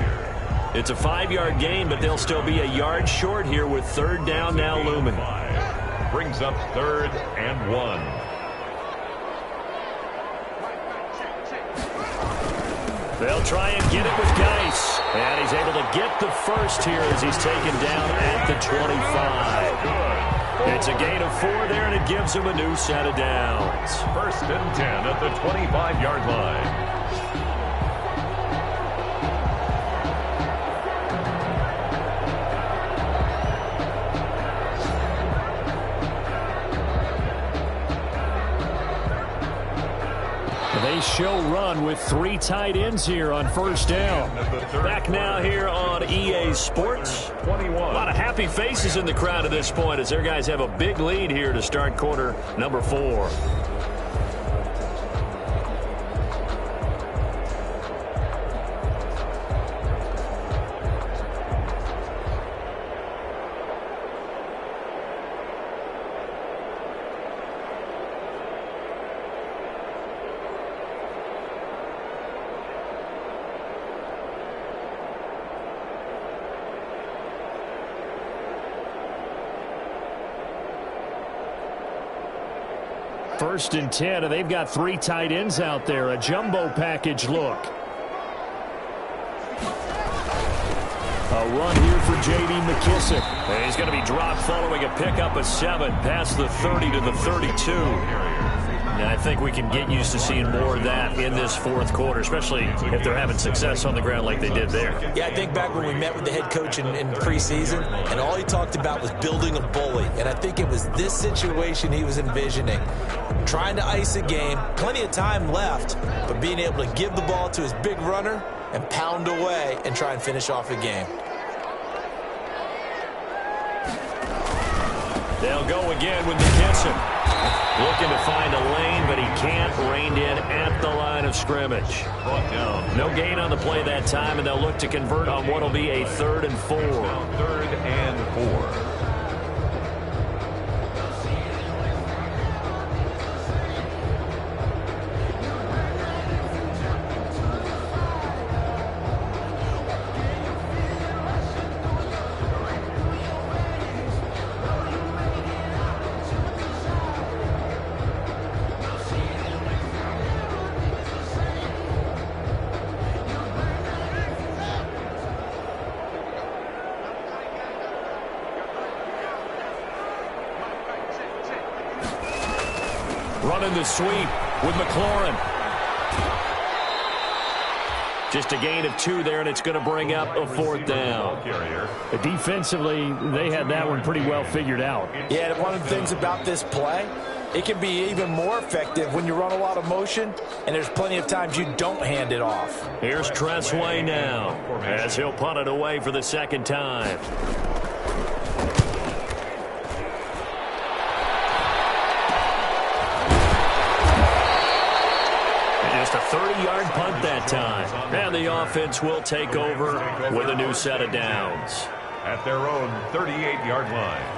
S1: It's a 5-yard gain, but they'll still be a yard short here with 3rd down now looming.
S2: Brings up 3rd and 1.
S1: They'll try and get it with Geis. And he's able to get the first here as he's taken down at the 25. It's a gain of 4 there, and it gives him a new set of downs.
S2: 1st and 10 at the 25-yard line.
S5: They show run with 3 tight ends here on 1st down.
S1: Back now here on EA Sports.
S2: 21.
S1: A lot of happy faces in the crowd at this point as their guys have a big lead here to start quarter number 4.
S5: First and 10, and they've got 3 tight ends out there. A jumbo package look. A run here for J.D. McKissick.
S1: And he's going to be dropped following a pickup of 7 past the 30 to the 32. And I think we can get used to seeing more of that in this 4th quarter, especially if they're having success on the ground like they did there.
S3: Yeah, I think back when we met with the head coach in preseason, and all he talked about was building a bully. And I think it was this situation he was envisioning. Trying to ice a game, plenty of time left, but being able to give the ball to his big runner and pound away and try and finish off a game.
S1: They'll go again with McKissick. Looking to find a lane, but he can't. Reined in at the line of scrimmage. No gain on the play that time, and they'll look to convert on what will be a 3rd and 4.
S2: 3rd and 4.
S1: running the sweep with McLaurin. Just a gain of 2 there, and it's going to bring up a 4th down.
S5: Defensively, they had that one pretty well figured out.
S3: Yeah, one of the things about this play, it can be even more effective when you run a lot of motion, and there's plenty of times you don't hand it off.
S1: Here's Tressway now, as he'll punt it away for the 2nd time. Just a 30-yard punt that time. And the offense will take over with a new set of downs.
S2: At their own 38-yard line.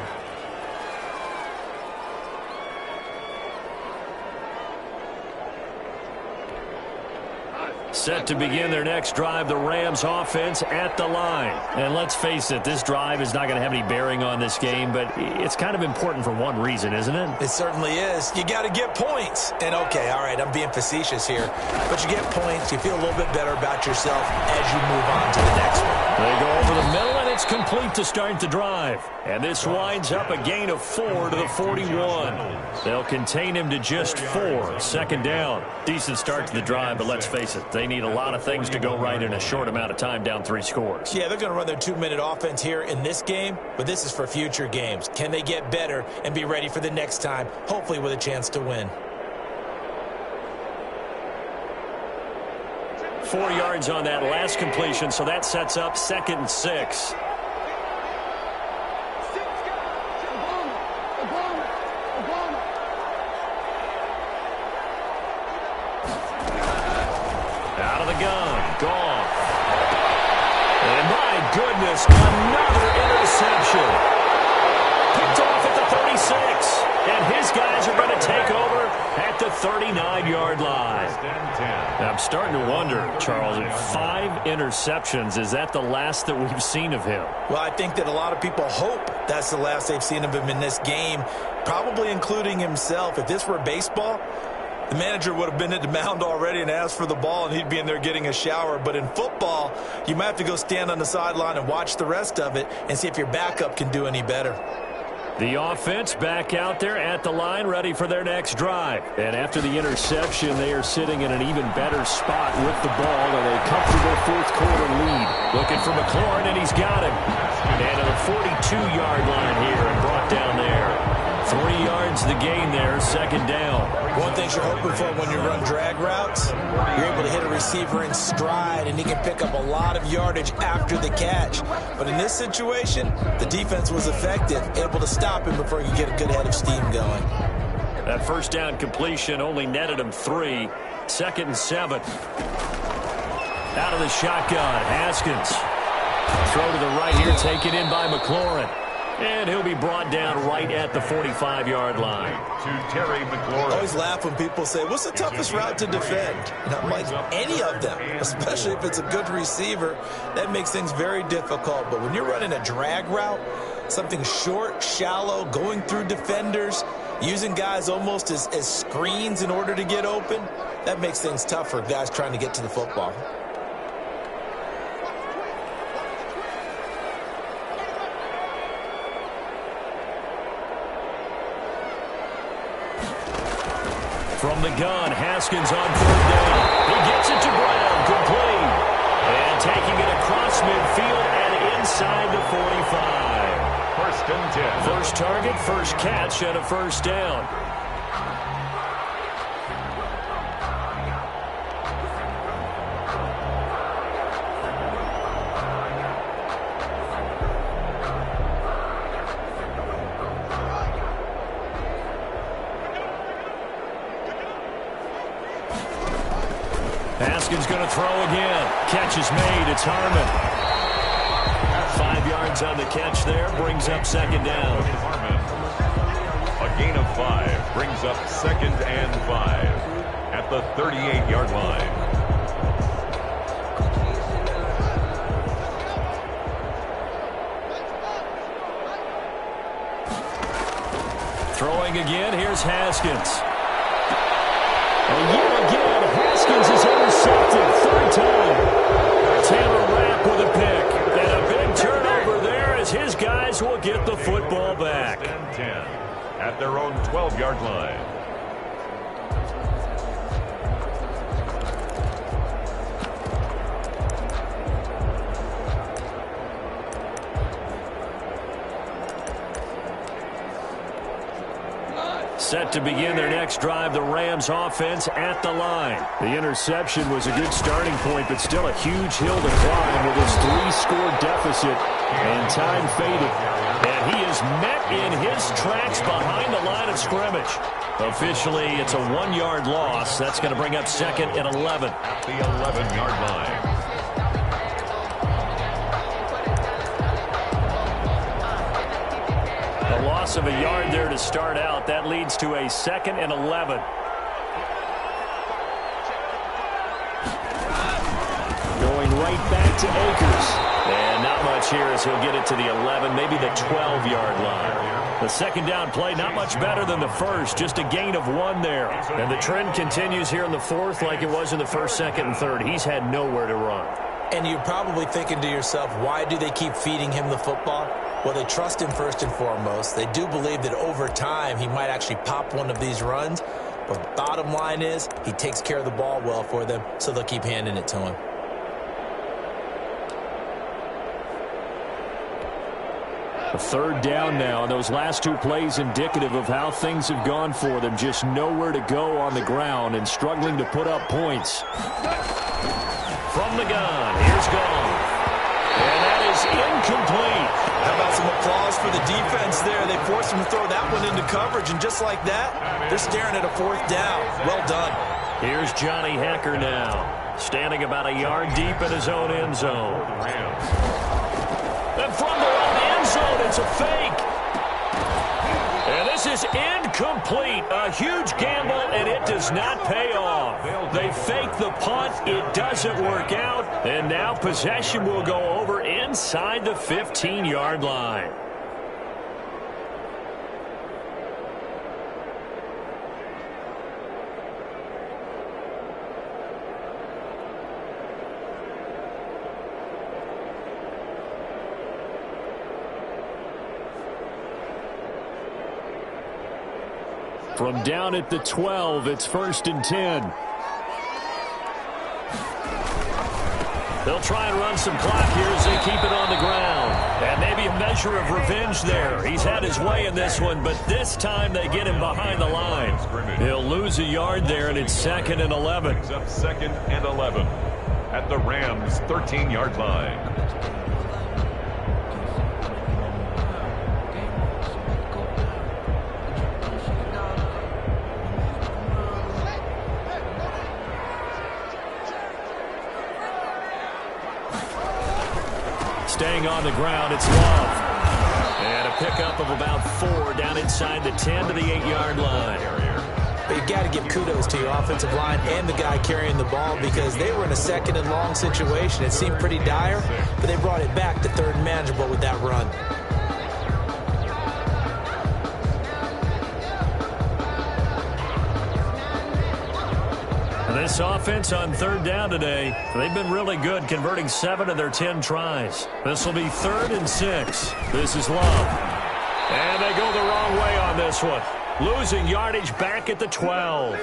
S1: Set to begin their next drive, the Rams offense at the line. And let's face it, this drive is not going to have any bearing on this game, but it's kind of important for one reason, isn't it?
S3: It certainly is. You got to get points. And, okay, all right, I'm being facetious here. But you get points, you feel a little bit better about yourself as you move on to the next one.
S1: They go over the middle, and it's complete to start the drive. And this winds up a gain of 4 to the 41. They'll contain him to just 4. 2nd down. Decent start to the drive, but let's face it, they need a lot of things to go right in a short amount of time, down 3 scores.
S3: Yeah, they're going to run their 2-minute offense here in this game, but this is for future games. Can they get better and be ready for the next time, hopefully with a chance to win?
S1: 4 yards on that last completion, so that sets up 2nd and 6. Out of the gun, Goff. And my goodness, another interception. Picked off at the 36. And his guys are going to take over at the 39-yard line. I'm starting to wonder, Charles, 5 interceptions, is that the last that we've seen of him?
S3: Well, I think that a lot of people hope that's the last they've seen of him in this game, probably including himself. If this were baseball, the manager would have been at the mound already and asked for the ball, and he'd be in there getting a shower. But in football, you might have to go stand on the sideline and watch the rest of it and see if your backup can do any better.
S1: The offense back out there at the line, ready for their next drive. And after the interception, they are sitting in an even better spot with the ball and a comfortable 4th quarter lead. Looking for McLaurin, and he's got him. And to the 42-yard line here and brought down there. 3 yards the gain there, 2nd down.
S3: One thing you're hoping for when you run drag routes, you're able to hit a receiver in stride, and he can pick up a lot of yardage after the catch. But in this situation, the defense was effective, able to stop him before he could get a good head of steam going.
S1: That 1st down completion only netted him 3. 2nd and 7. Out of the shotgun, Haskins. Throw to the right here, taken in by McLaurin. And he'll be brought down right at the 45-yard line.
S2: To Terry McLaurin.
S3: I always laugh when people say, what's the toughest route to defend? And I'm like, any of them, especially if it's a good receiver. That makes things very difficult. But when you're running a drag route, something short, shallow, going through defenders, using guys almost as screens in order to get open, that makes things tough for guys trying to get to the football.
S1: From the gun, Haskins on 4th down. He gets it to Brown, complete. And taking it across midfield and inside the 45.
S2: 1st and 10.
S1: First target, first catch, and a 1st down. Haskins going to throw again. Catch is made. It's Harmon. 5 yards on the catch there. Brings up 2nd down.
S2: Harmon. A gain of 5 brings up 2nd and 5 at the 38-yard line.
S1: Throwing again. Here's Haskins. And yet again, Haskins is intercepted. 3rd time. Taylor Rapp with a pick. And a big turnover there as his guys will get the football back.
S2: 10 at their own 12-yard line.
S1: Set to begin their next drive, the Rams offense at the line.
S5: The interception was a good starting point, but still a huge hill to climb with his 3-score deficit and time faded.
S1: And he is met in his tracks behind the line of scrimmage. Officially, it's a 1-yard loss. That's going to bring up 2nd and 11.
S2: At the 11-yard line.
S1: A loss of a yard there to start out. That leads to a 2nd and 11.
S5: Going right back to Akers.
S1: And not much here as he'll get it to the 11, maybe the 12-yard line. The second down play, not much better than the first, just a gain of 1 there. And the trend continues here in the fourth like it was in the first, second, and third. He's had nowhere to run.
S3: And you're probably thinking to yourself, why do they keep feeding him the football? Well, they trust him first and foremost. They do believe that over time he might actually pop one of these runs. But bottom line is he takes care of the ball well for them, so they'll keep handing it to him.
S5: A third down now. Those last 2 plays indicative of how things have gone for them. Just nowhere to go on the ground and struggling to put up points.
S1: From the gun, here's Gone. And that is incomplete.
S3: How about some applause for the defense there? They forced him to throw that one into coverage, and just like that, they're staring at a 4th down. Well done.
S1: Here's Johnny Hecker now, standing about a yard deep in his own end zone. And from their own end zone, it's a fake. And this is incomplete. A huge gamble, and it does not pay off. They fake the punt. It doesn't work out. And now possession will go over inside the 15-yard line.
S5: From down at the 12, it's 1st and 10.
S1: They'll try and run some clock here as they keep it on the ground. And maybe a measure of revenge there. He's had his way in this one, but this time they get him behind the line. He'll lose a yard there, and it's 2nd and 11.
S2: Brings up 2nd and 11 at the Rams' 13-yard line.
S1: Staying on the ground, it's Love. And a pickup of about 4 down inside the 10 to the 8-yard line.
S3: But you got to give kudos to your offensive line and the guy carrying the ball because they were in a 2nd and long situation. It seemed pretty dire, but they brought it back to 3rd and manageable with that run.
S1: This offense on 3rd down today, they've been really good, converting 7 of their 10 tries. This will be 3rd and 6. This is Love. And they go the wrong way on this one. Losing yardage back at the 12.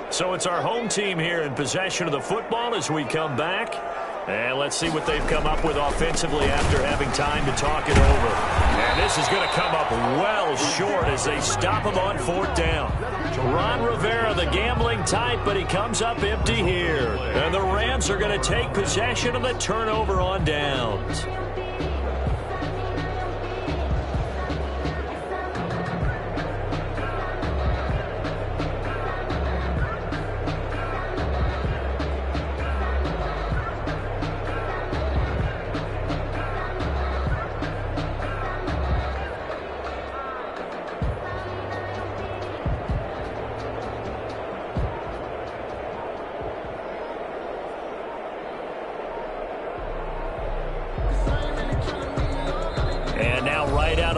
S1: So it's our home team here in possession of the football as we come back. And let's see what they've come up with offensively after having time to talk it over. And this is going to come up well short as they stop him on 4th down. Ron Rivera, the gambling type, but he comes up empty here. And the Rams are going to take possession of the turnover on downs.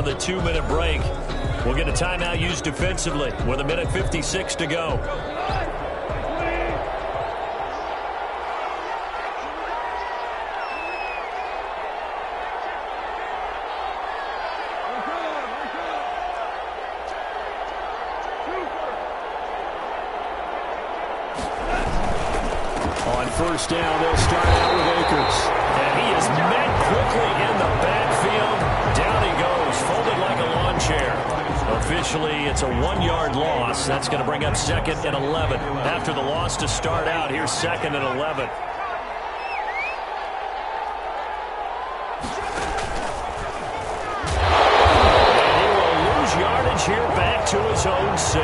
S1: the 2-minute break. We'll get a timeout used defensively with 1:56 to go. On first down, they'll start out with Akers. And he is met quickly in the backfield. Down he goes, folded like a lawn chair. Officially, it's a 1-yard loss. That's going to bring up 2nd and 11. After the loss to start out, here's 2nd and 11. And he will lose yardage here back to his own 6.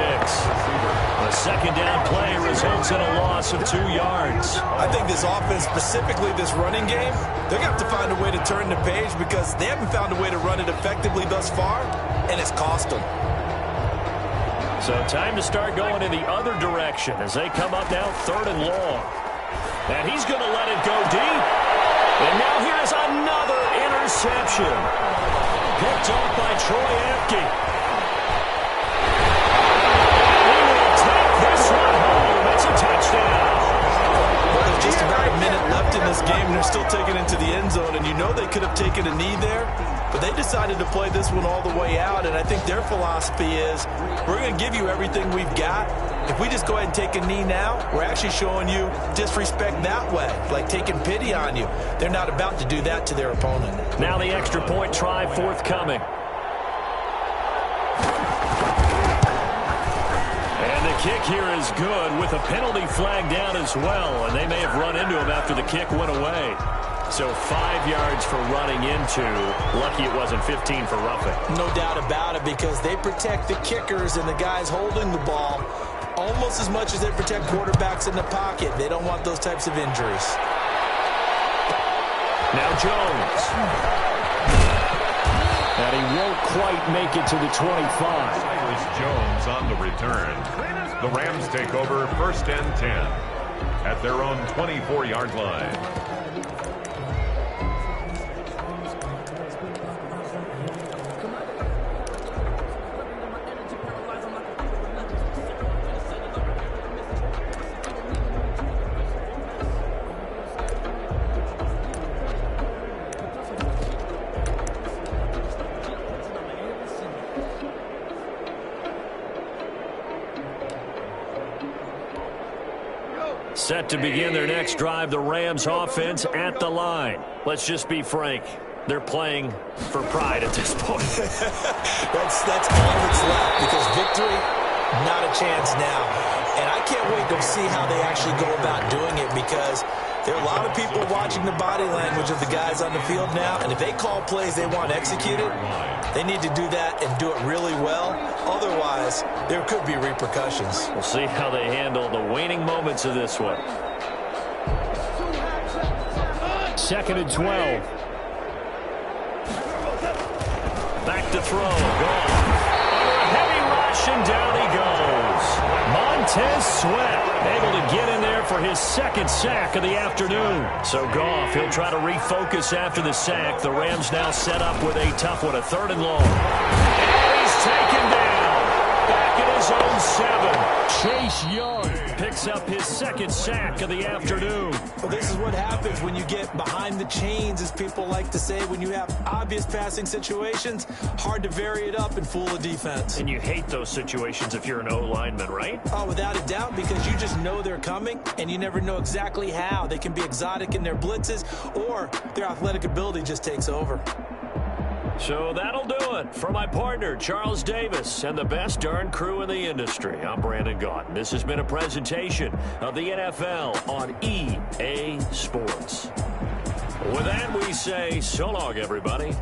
S1: A 2nd down play results in a loss of 2 yards.
S3: I think this offense, specifically this running game, they're going to have to find a way to turn the page because they haven't found a way to run it effectively thus far, and it's cost them.
S1: So time to start going in the other direction as they come up now 3rd and long. And he's going to let it go deep. And now here's another interception. Picked off by Troy Apke. This one home. It's a touchdown.
S3: Well, there's just about a minute left in this game, and they're still taking it to the end zone. And you know they could have taken a knee there, but they decided to play this one all the way out. And I think their philosophy is, we're going to give you everything we've got. If we just go ahead and take a knee now, we're actually showing you disrespect that way, like taking pity on you. They're not about to do that to their opponent.
S1: Now the extra point try forthcoming. Kick here is good with a penalty flag down as well, and they may have run into him after the kick went away. So 5 yards for running into. Lucky it wasn't 15 for roughing.
S3: No doubt about it, because they protect the kickers and the guys holding the ball almost as much as they protect quarterbacks in the pocket. They don't want those types of injuries.
S1: Now Jones. And he won't quite make it to the 25.
S2: Cyrus Jones on the return. The Rams take over 1st and 10 at their own 24-yard line.
S1: Set to begin their next drive, the Rams offense at the line. Let's just be frank. They're playing for pride at this point.
S3: that's all that's left, because victory, not a chance now. And I can't wait to see how they actually go about doing it, because there are a lot of people watching the body language of the guys on the field now, and if they call plays they want executed, they need to do that and do it really well. Otherwise, there could be repercussions.
S1: We'll see how they handle the waning moments of this one. 2nd and 12. Back to throw. Gone. Under a heavy rush, and down he goes. Montez Sweat able to get in there for his 2nd sack of the afternoon. So Goff, he'll try to refocus after the sack. The Rams now set up with a tough one, a 3rd and long. And he's taken down. Back at his own 7. Chase Young picks up his 2nd sack of the afternoon.
S3: Well, this is what happens when you get behind the chains, as people like to say. When you have obvious passing situations, hard to vary it up and fool a defense.
S1: And you hate those situations if you're an O-lineman, right?
S3: Oh, without a doubt, because you just know they're coming, and you never know exactly how. They can be exotic in their blitzes, or their athletic ability just takes over.
S1: So that'll do it. For my partner, Charles Davis, and the best darn crew in the industry, I'm Brandon Gaudin. This has been a presentation of the NFL on EA Sports. With that, we say so long, everybody.